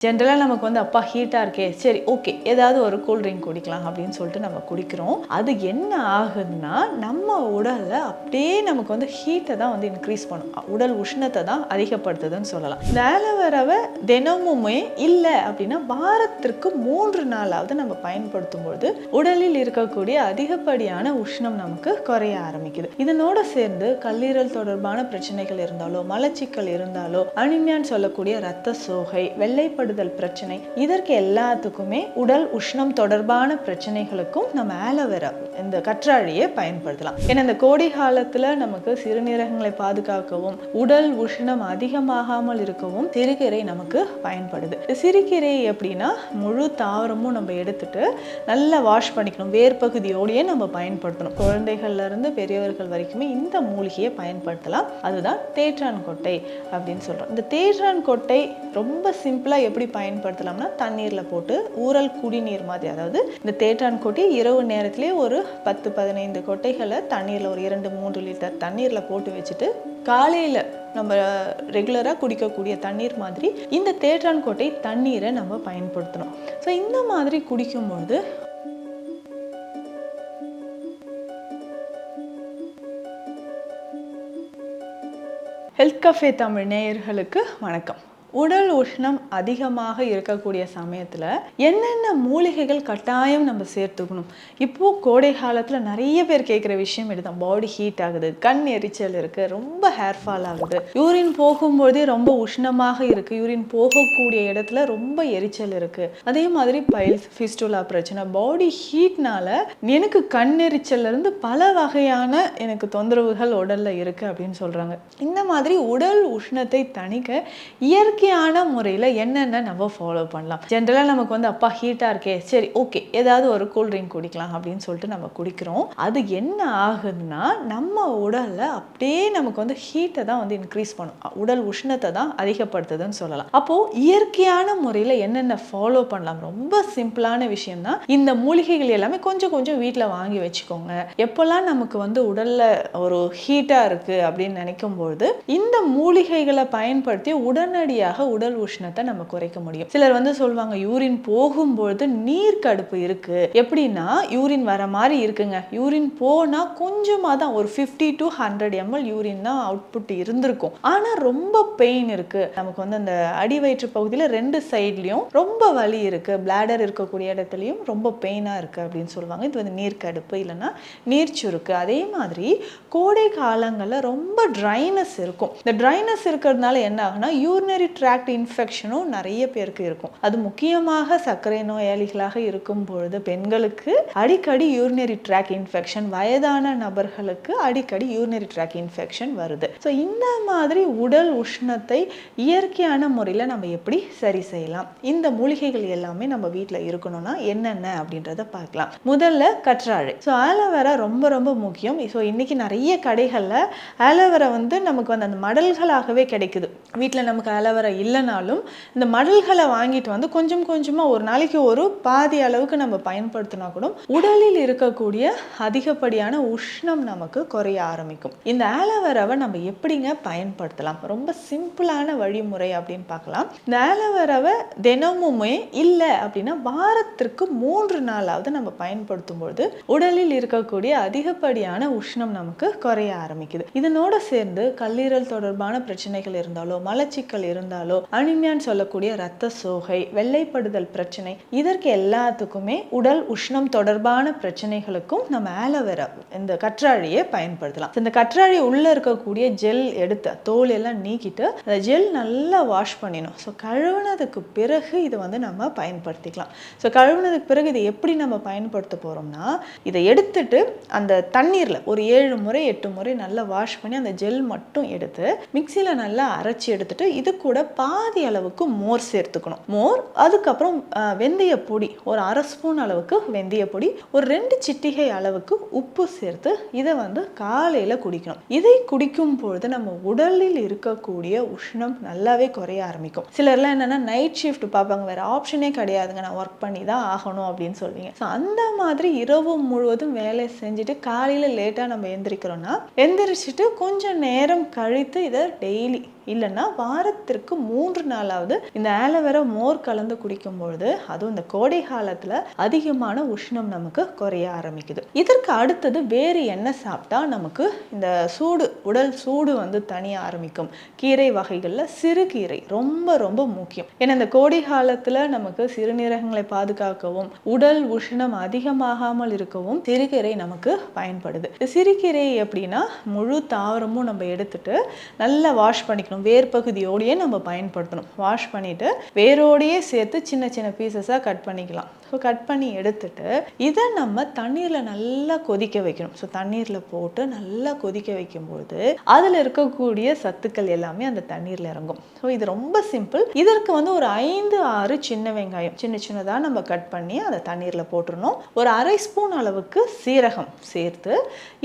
ஜென்ரலாக நமக்கு அப்பா ஹீட்டாக இருக்கே, சரி ஓகே ஏதாவது ஒரு கூல் ட்ரிங்க் குடிக்கலாம் அப்படின்னு சொல்லிட்டு நம்ம குடிக்கிறோம். அது என்ன ஆகுதுன்னா நம்ம உடலில் அப்படியே நமக்கு ஹீட்டை தான் இன்க்ரீஸ் பண்ணும், உடல் உஷ்ணத்தை தான் அதிகப்படுத்துதுன்னு சொல்லலாம். இந்த ஆலோவேராவை தினமுமே இல்லை அப்படின்னா வாரத்திற்கு 3 நாளாவது நம்ம பயன்படுத்தும் பொழுது உடலில் இருக்கக்கூடிய அதிகப்படியான உஷ்ணம் நமக்கு குறைய ஆரம்பிக்குது. இதனோட சேர்ந்து கல்லீரல் தொடர்பான பிரச்சனைகள் இருந்தாலோ, மலச்சிக்கல் இருந்தாலோ, அனிமியான்னு சொல்லக்கூடிய இரத்த சோகை, வெள்ளைப்படு பிரச்சனை, இதற்கு எல்லாத்துக்குமே உடல் உஷ்ணம் தொடர்பான பிரச்சனைகளுக்கும் நம்ம ஆலோவேரா இந்த கற்றாழையை பயன்படுத்தலாம். ஏன்னா இந்த கோடை காலத்துல நமக்கு சிறுநீரகங்களை பாதுகாக்கவும் உடல் உஷ்ணம் அதிகமாகாமல் இருக்கவும் சிறுகீரை நமக்கு பயன்படுது. சிறுகீரை எப்படின்னா முழு தாவரமும் நம்ம எடுத்துட்டு நல்லா வாஷ் பண்ணிக்கணும், வேர் பகுதியோடையே நம்ம பயன்படுத்தணும். குழந்தைகள்ல இருந்து பெரியவர்கள் வரைக்குமே இந்த மூலிகையை பயன்படுத்தலாம். அதுதான் தேற்றான் கொட்டை அப்படின்னு சொல்றோம். இந்த தேற்றான் கொட்டை ரொம்ப சிம்பிளா எப்படி பயன்படுத்தலாம்னா தண்ணீர்ல போட்டு ஊறல் குடிநீர் மாதிரி, அதாவது இந்த தேற்றான் கொட்டை இரவு நேரத்திலே ஒரு 10-15 கொட்டைகளை தண்ணீர்ல ஒரு 2-3 லிட்டர் தண்ணீர்ல போட்டு வச்சுட்டு காலையில நம்ம ரெகுலராக குடிக்கக்கூடிய தண்ணீர் மாதிரி இந்த தேற்றான் கொட்டை தண்ணீரை நம்ம பயன்படுத்தணும். ஸோ இந்த மாதிரி குடிக்கும்போது ஹெல்த் கஃபே தமிழ் நேயர்களுக்கு வணக்கம். உடல் உஷ்ணம் அதிகமாக இருக்கக்கூடிய சமயத்தில் என்னென்ன மூலிகைகள் கட்டாயம் நம்ம சேர்த்துக்கணும்? இப்போது கோடை காலத்தில் நிறைய பேர் கேட்குற விஷயம் இதுதான். பாடி ஹீட் ஆகுது, கண் எரிச்சல் இருக்குது, ரொம்ப ஹேர் ஃபால் ஆகுது, யூரின் போகும்போதே ரொம்ப உஷ்ணமாக இருக்குது, யூரின் போகக்கூடிய இடத்துல ரொம்ப எரிச்சல் இருக்குது, அதே மாதிரி பைல்ஸ், ஃபிஸ்டுலா பிரச்சனை, பாடி ஹீட்னால எனக்கு கண் எரிச்சல்லேருந்து பல வகையான எனக்கு தொந்தரவுகள் உடலில் இருக்குது அப்படின்னு சொல்கிறாங்க. இந்த மாதிரி உடல் உஷ்ணத்தை தணிக்க இயற்கையான முறையில் என்னென்ன நம்ம ஃபாலோ பண்ணலாம்? ஜென்ரலாக நமக்கு அப்பா ஹீட்டாக இருக்கே, சரி ஓகே ஏதாவது ஒரு கூல் ட்ரிங்க் குடிக்கலாம் அப்படின்னு சொல்லிட்டு நம்ம குடிக்கிறோம். அது என்ன ஆகுதுன்னா நம்ம உடலில் அப்படியே நமக்கு ஹீட்டை தான் இன்க்ரீஸ் பண்ணும், உடல் உஷ்ணத்தை தான் அதிகப்படுத்துதுன்னு சொல்லலாம். அப்போது இயற்கையான முறையில் என்னென்ன ஃபாலோ பண்ணலாம்? ரொம்ப சிம்பிளான விஷயம் தான். இந்த மூலிகைகள் எல்லாமே கொஞ்சம் கொஞ்சம் வீட்டில் வாங்கி வச்சுக்கோங்க. எப்போல்லாம் நமக்கு உடலில் ஒரு ஹீட்டாக இருக்குது அப்படின்னு நினைக்கும்பொழுது இந்த மூலிகைகளை பயன்படுத்தி உடனடியாக உடல் உஷ்ணத்தை நம்ம குறைக்க முடியும். சிலர் சொல்லுவாங்க யூரின் போகும்பொழுது நீர் கடுப்பு இருக்கு, எப்படின்னா யூரின் வர மாதிரி இருக்குங்க, யூரின் போனா கொஞ்சமாக தான் ஒரு 50 to 100 ml யூரின் தான் அவுட்புட் இருந்திருக்கும், ஆனால் ரொம்ப பெயின் இருக்கு, நமக்கு அந்த அடி வயிற்று பகுதியில் 2 சைட்லையும் ரொம்ப வலி இருக்கு, பிளாடர் இருக்கக்கூடிய இடத்துலையும் ரொம்ப பெயினாக இருக்கு அப்படின்னு சொல்லுவாங்க. இது நீர் கடுப்பு இல்லைன்னா நீர் சுருக்கு. அதே மாதிரி கோடை காலங்களில் ரொம்ப ட்ரைனஸ் இருக்கும். இந்த ட்ரைனஸ் இருக்கிறதுனால என்ன ஆகுனா யூரினரி ட்ராக்ட் இன்ஃபெக்ஷனும் நிறைய பேருக்கு இருக்கும். அது முக்கியமாக சர்க்கரை நோயாளிகளாக இருக்கும் பொழுது பெண்களுக்கு அடிக்கடி யூரினரி ட்ராக்ட் இன்ஃபெக்ஷன், வயதான நபர்களுக்கு அடிக்கடி யூரினரி ட்ராக்ட் இன்ஃபெக்ஷன் வருது. ஸோ இந்த மாதிரி உடல் உஷ்ணத்தை இயற்கையான முறையில் நம்ம எப்படி சரி செய்யலாம்? இந்த மூலிகைகள் எல்லாமே நம்ம வீட்டில் இருக்கணும்னா என்னென்ன அப்படின்றத பார்க்கலாம். முதல்ல கற்றாழை. ஸோ ஆலோவேரா ரொம்ப ரொம்ப முக்கியம். ஸோ இன்னைக்கு நிறைய கடைகளில் ஆலோவேரா நமக்கு அந்த மடல்களாகவே கிடைக்குது. வீட்டில் நமக்கு ஆலோவேரா இல்லைனாலும் இந்த மடல்களை வாங்கிட்டு கொஞ்சம் கொஞ்சமாக ஒரு நாளைக்கு ஒரு பாதி அளவுக்கு நம்ம பயன்படுத்தினா கூட உடலில் இருக்கக்கூடிய அதிகப்படியான உஷ்ணம் நமக்கு குறைய ஆரம்பிக்கும். இந்த ஆலோவேராவை நம்ம எப்படிங்க பயன்படுத்தலாம்? ரொம்ப சிம்பிளான வழிமுறை அப்படின்னு பார்க்கலாம். இந்த ஆலோவேராவை தினமுமே இல்லை அப்படின்னா வாரத்திற்கு 3 நாளாவது நம்ம பயன்படுத்தும் பொழுது உடலில் இருக்கக்கூடிய அதிகப்படியான உஷ்ணம் நமக்கு குறைய ஆரம்பிக்குது. இதனோட சேர்ந்து கல்லீரல் தொடர்பான பிரச்சனைகள் இருந்தாலோ, மலச்சிக்கல் இருந்தாலோ, அனிமியான்னு சொல்லக்கூடிய இரத்த சோகை, வெள்ளைப்படுதல் பிரச்சனை, இதற்கு எல்லாத்துக்குமே உடல் உஷ்ணம் தொடர்பான பிரச்சனைகளுக்கும் நம்ம ஆலோவேரா இந்த கற்றாழையை பயன்படுத்தலாம். இந்த கற்றாழை உள்ள இருக்கக்கூடிய ஜெல் எடுத்து தோல் எல்லாம் நீக்கிட்டு அந்த ஜெல் நல்லா வாஷ் பண்ணிடணும். ஸோ கழுவுனதுக்கு பிறகு இதை நம்ம பயன்படுத்திக்கலாம். ஸோ கழுவுனதுக்கு பிறகு இதை எப்படி நம்ம பயன்படுத்த போறோம்னா, இதை எடுத்துட்டு அந்த தண்ணீரில் ஒரு 7 முறை 8 முறை நல்லா வாஷ் பண்ணி அந்த ஜெல் மட்டும் எடுத்து மிக்சியில் நல்லா அரைச்சி எடுத்துட்டு இது கூட பாதி அளவுக்கு மோர் சேர்த்துக்கணும். மோர், அதுக்கப்புறம் வெந்தய பொடி ஒரு 1/2 ஸ்பூன் அளவுக்கு வெந்தய பொடி, ஒரு 2 சிட்டிகை அளவுக்கு உப்பு சேர்த்து இதை காலையில் குடிக்கணும். இதை குடிக்கும் பொழுது நம்ம உடலில் இருக்கக்கூடிய உஷ்ணம் நல்லாவே குறைய ஆரம்பிக்கும். சிலர்லாம் என்னன்னா நைட் ஷிஃப்ட் பார்ப்பாங்க, வேற ஆப்ஷனே கிடையாதுங்க, நான் ஒர்க் பண்ணி தான் ஆகணும் அப்படின்னு சொல்வீங்க. ஸோ அந்த மாதிரி இரவு முழுவதும் வேலை செஞ்சுட்டு காலையில் லேட்டாக நம்ம எந்திரிக்கிறோம்னா எந்திரிச்சிட்டு கொஞ்சம் நேரம் கழித்து இதை டெய்லி இல்லைன்னா வாரத்திற்கு 3 நாளாவது இந்த ஆலோவேரா மோர் கலந்து குடிக்கும் பொழுது, அதுவும் இந்த கோடை காலத்துல அதிகமான உஷ்ணம் நமக்கு குறைய ஆரம்பிக்குது. இதற்கு அடுத்தது வேறு என்ன சாப்பிட்டா நமக்கு இந்த உடல் சூடு வந்து தணிய ஆரம்பிக்கும்? கீரை வகைகள்ல சிறுகீரை ரொம்ப ரொம்ப முக்கியம். ஏன்னா இந்த கோடை காலத்துல நமக்கு சிறுநீரகங்களை பாதுகாக்கவும் உடல் உஷ்ணம் அதிகமாகாமல் இருக்கவும் சிறுகீரை நமக்கு பயன்படுது. சிறுகீரை எப்படின்னா முழு தாவரமும் நம்ம எடுத்துட்டு நல்லா வாஷ் பண்ணிக்கணும். வேர் பகுதியோடையே நம்ம பயன்படுத்தணும். வாஷ் பண்ணிட்டு வேரோடையே சேர்த்து சின்ன சின்ன பீசஸாக கட் பண்ணிக்கலாம். ஸோ கட் பண்ணி எடுத்துட்டு இதை நம்ம தண்ணீரில் நல்லா கொதிக்க வைக்கணும். ஸோ தண்ணீரில் போட்டு நல்லா கொதிக்க வைக்கும்போது அதில் இருக்கக்கூடிய சத்துக்கள் எல்லாமே அந்த தண்ணீரில் இறங்கும். ஸோ இது ரொம்ப சிம்பிள். இதற்கு வந்து ஒரு 5-6 சின்ன வெங்காயம் சின்ன சின்னதாக நம்ம கட் பண்ணி அதை தண்ணீரில் போட்டுடணும். ஒரு 1/2 ஸ்பூன் அளவுக்கு சீரகம் சேர்த்து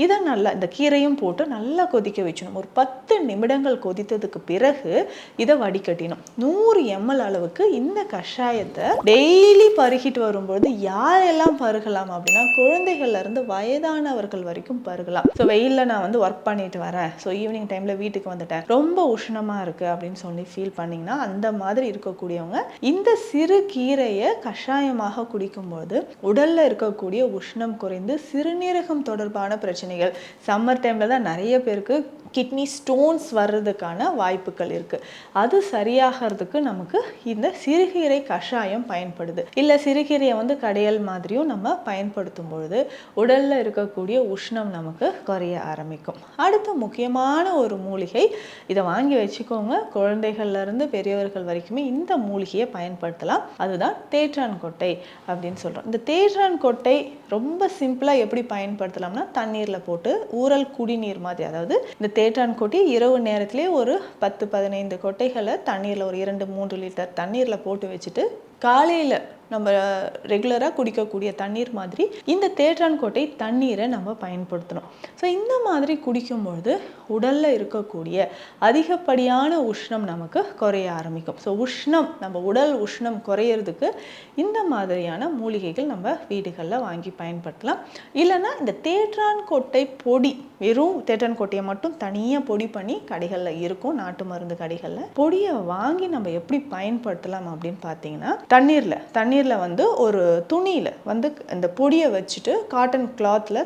இதை நல்லா இந்த கீரையும் போட்டு நல்லா கொதிக்க வச்சணும். ஒரு 10 நிமிடங்கள் கொதித்ததுக்கு பிறகு இதை வடிகட்டினோம். 100 ml அளவுக்கு இந்த கஷாயத்தை டெய்லி பருகிட்டு வரும்போது யாரெல்லாம் பருகலாம் அப்படின்னா குழந்தைகள்ல இருந்து வயதானவர்கள் வரைக்கும் பருகலாம். ஸோ வெயிலில் நான் வந்து ஒர்க் பண்ணிட்டு வரேன், ஸோ ஈவினிங் டைம்ல வீட்டுக்கு வந்துட்டேன், ரொம்ப உஷ்ணமா இருக்கு அப்படின்னு சொல்லி ஃபீல் பண்ணீங்கன்னா அந்த மாதிரி இருக்கக்கூடியவங்க இந்த சிறு கீரையை கஷாயமாக குடிக்கும்போது உடல்ல இருக்கக்கூடிய உஷ்ணம் குறைந்து சிறுநீரகம் தொடர்பான பிரச்சனைகள், சம்மர் டைம்ல தான் நிறைய பேருக்கு கிட்னி ஸ்டோன்ஸ் வர்றதுக்கான வாய்ப்புகள் இருக்கு. அது சரியாகிறதுக்கு நமக்கு இந்த சிறுகீரை கஷாயம் பயன்படுது. இல்ல சிறுகீரையை வந்து கடையல் மாதிரியும் நம்ம பயன்படுத்தும் பொழுது உடல்ல இருக்கக்கூடிய உஷ்ணம் நமக்கு குறைய ஆரம்பிக்கும். அடுத்த முக்கியமான ஒரு மூலிகை, இதை வாங்கி வச்சுக்கோங்க. குழந்தைகள்ல இருந்து பெரியவர்கள் வரைக்குமே இந்த மூலிகையை பயன்படுத்தலாம். அதுதான் தேற்றான் கொட்டை அப்படின்னு சொல்றோம். இந்த தேற்றான் கொட்டை ரொம்ப சிம்பிளா எப்படி பயன்படுத்தலாம்னா தண்ணீர்ல போட்டு ஊறல் குடிநீர் மாதிரி, அதாவது இந்த தேற்றான் கொட்டி இரவு நேரத்திலே ஒரு 10-15 கொட்டைகளை தண்ணீரில் ஒரு 2-3 லிட்டர் தண்ணீரில் போட்டு வச்சுட்டு காலையில் நம்ம ரெகுலராக குடிக்கக்கூடிய தண்ணீர் மாதிரி இந்த தேற்றான் கொட்டை தண்ணீரை நம்ம பயன்படுத்தணும். ஸோ இந்த மாதிரி குடிக்கும்பொழுது உடலில் இருக்கக்கூடிய அதிகப்படியான உஷ்ணம் நமக்கு குறைய ஆரம்பிக்கும். ஸோ நம்ம உடல் உஷ்ணம் குறையிறதுக்கு இந்த மாதிரியான மூலிகைகள் நம்ம வீடுகளில் வாங்கி பயன்படுத்தலாம். இல்லைன்னா இந்த தேற்றான் கொட்டை பொடி, வெறும் தேற்றான் கொட்டையை மட்டும் தனியாக பொடி பண்ணி கடைகளில் இருக்கும், நாட்டு மருந்து கடைகளில். பொடியை வாங்கி நம்ம எப்படி பயன்படுத்தலாம் அப்படின்னு பார்த்தீங்கன்னா தண்ணீரில் வந்து ஒரு துணியில் வந்து இந்த பொடியை வச்சுட்டு காட்டன் கிளாத்தில்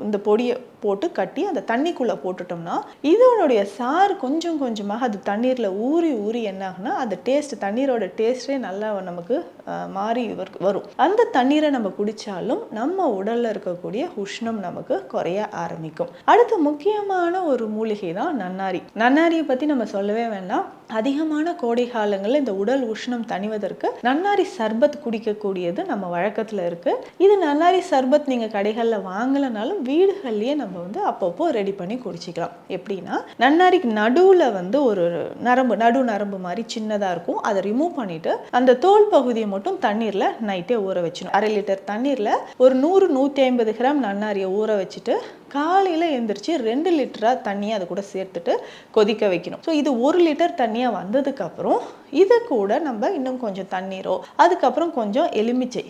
இந்த பொடியை போட்டு கட்டி அந்த தண்ணிக்குள்ளே போட்டுட்டோம்னா இதனுடைய சாறு கொஞ்சம் கொஞ்சமாக அது தண்ணீரில் ஊறி ஊறி என்ன ஆகுனா அந்த டேஸ்ட், தண்ணீரோட டேஸ்ட்டே நல்லா நமக்கு மாறி வரும். அந்த தண்ணீரை நம்ம குடித்தாலும் நம்ம உடலில் இருக்கக்கூடிய உஷ்ணம் நமக்கு குறைய ஆரம்பிக்கும். அடுத்து முக்கியமான ஒரு மூலிகை தான் நன்னாரி. நன்னாரியை பற்றி நம்ம சொல்லவே வேண்டாம். அதிகமான கோடை காலங்களில் இந்த உடல் உஷ்ணம் தணிவதற்கு நன்னாரி சர்பத் குடிக்கக்கூடியது நம்ம வழக்கத்தில் இருக்கு. இது நன்னாரி சர்பத் நீங்கள் கடைகளில் வாங்கலைனாலும் வீடுகள்லேயே நம்ம வந்து அப்பப்போ ரெடி பண்ணி குடிச்சிக்கலாம். எப்படின்னா நன்னாரிக்கு நடுவில் வந்து ஒரு நரம்பு மாதிரி சின்னதாக இருக்கும். அதை ரிமூவ் பண்ணிட்டு அந்த தோல் பகுதியை மட்டும் தண்ணீரில் நைட்டே ஊற வச்சிடணும். 1/2 லிட்டர் தண்ணீரில் ஒரு 100-150 கிராம் நன்னாரியை ஊற வச்சுட்டு காலையில் எழுந்திரிச்சு 2 லிட்டரா தண்ணியை அது கூட சேர்த்துட்டு கொதிக்க வைக்கணும். ஸோ இது 1 லிட்டர் தண்ணியாக வந்ததுக்கப்புறம் இது கூட நம்ம இன்னும் கொஞ்சம் தண்ணீரோ அதுக்கப்புறம் கொஞ்சம் எலுமிச்சை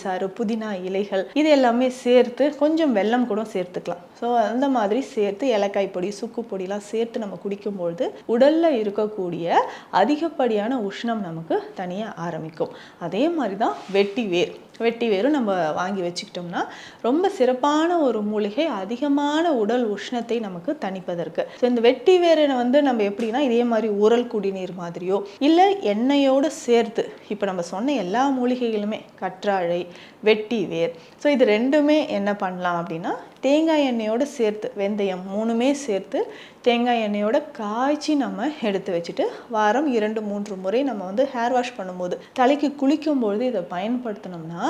சாறு, புதினா இலைகள் இது எல்லாமே சேர்த்து கொஞ்சம் வெல்லம் கூட சேர்த்துக்கலாம். ஸோ அந்த மாதிரி சேர்த்து ஏலக்காய் பொடி, சுக்கு பொடிலாம் சேர்த்து நம்ம குடிக்கும்பொழுது உடலில் இருக்கக்கூடிய அதிகப்படியான உஷ்ணம் நமக்கு தனியாக ஆரம்பிக்கும். அதே மாதிரி தான் வெட்டி வேரும் நம்ம வாங்கி வச்சுக்கிட்டோம்னா ரொம்ப சிறப்பான ஒரு மூலிகை, அதிகமான உடல் உஷ்ணத்தை நமக்கு தணிப்பதற்கு. ஸோ இந்த வெட்டி வேரை வந்து நம்ம எப்படின்னா இதே மாதிரி ஊறல் குடிநீர் மாதிரியோ இல்லை எண்ணெயோடு சேர்த்து, இப்போ நம்ம சொன்ன எல்லா மூலிகைகளுமே கற்றாழை, வெட்டி வேர், ஸோ இது ரெண்டுமே என்ன பண்ணலாம் அப்படின்னா தேங்காய் எண்ணெயோடு சேர்த்து, வெந்தயம் 3மே சேர்த்து தேங்காய் எண்ணெயோட காய்ச்சி நம்ம எடுத்து வச்சுட்டு வாரம் 2-3 முறை நம்ம வந்து ஹேர் வாஷ் பண்ணும்போது தலைக்கு குளிக்கும்பொழுது இதை பயன்படுத்தினோம்னா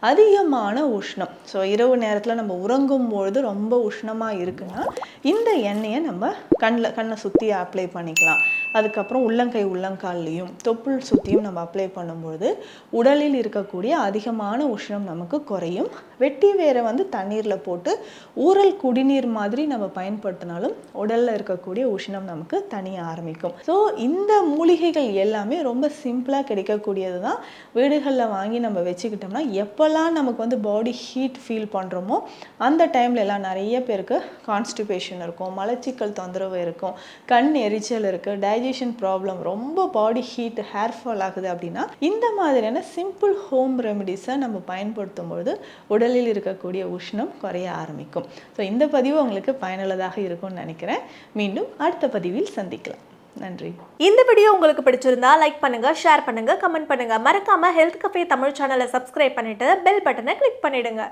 அதிகமான உஷ்ணம், ஸோ இரவு நேரத்தில் நம்ம உறங்கும்பொழுது ரொம்ப உஷ்ணமாக இருக்குன்னா இந்த எண்ணெயை நம்ம கண்ணை சுற்றி அப்ளை பண்ணிக்கலாம். அதுக்கப்புறம் உள்ளங்கால்லையும் தொப்புள் சுற்றியும் நம்ம அப்ளை பண்ணும்பொழுது உடலில் இருக்கக்கூடிய அதிகமான உஷ்ணம் நமக்கு குறையும். வெட்டி வேரை வந்து தண்ணீரில் போட்டு ஊறல் குடிநீர் மாதிரி நம்ம பயன்படுத்தினாலும் உடலில் இருக்கக்கூடிய உஷ்ணம் நமக்கு தனிய ஆரம்பிக்கும். ஸோ இந்த மூலிகைகள் எல்லாமே ரொம்ப சிம்பிளாக கிடைக்கக்கூடியது தான். வீடுகளில் வாங்கி நம்ம வச்சுக்கிட்டோம்னா எப்போல்லாம் நமக்கு வந்து பாடி ஹீட் ஃபீல் பண்ணுறோமோ அந்த டைம்ல எல்லாம் நிறைய பேருக்கு கான்ஸ்டிபேஷன் இருக்கும், மலச்சிக்கல் தொந்தரவு இருக்கும், கண் எரிச்சல் இருக்குது, டைஜஷன் ப்ராப்ளம், ரொம்ப பாடி ஹீட், ஹேர் ஃபால் ஆகுது அப்படின்னா இந்த மாதிரியான சிம்பிள் ஹோம் ரெமெடிஸை நம்ம பயன்படுத்தும் பொழுது உடலில் இருக்கக்கூடிய உஷ்ணம் குறைய ஆரம்பிக்கும். ஸோ இந்த பதிவு உங்களுக்கு பயனுள்ளதாக இருக்கும்னு நினைக்கிறேன். மீண்டும் அடுத்த பதிவில் சந்திக்கலாம். நன்றி. இந்த வீடியோ உங்களுக்கு பிடிச்சிருந்தா லைக் பண்ணுங்க, ஷேர் பண்ணுங்க, கமெண்ட் பண்ணுங்க. மறக்காம ஹெல்த் கஃபே தமிழ் சேனலை சப்ஸ்கிரைப் பண்ணிட்டு பெல் பட்டனை கிளிக் பண்ணிடுங்க.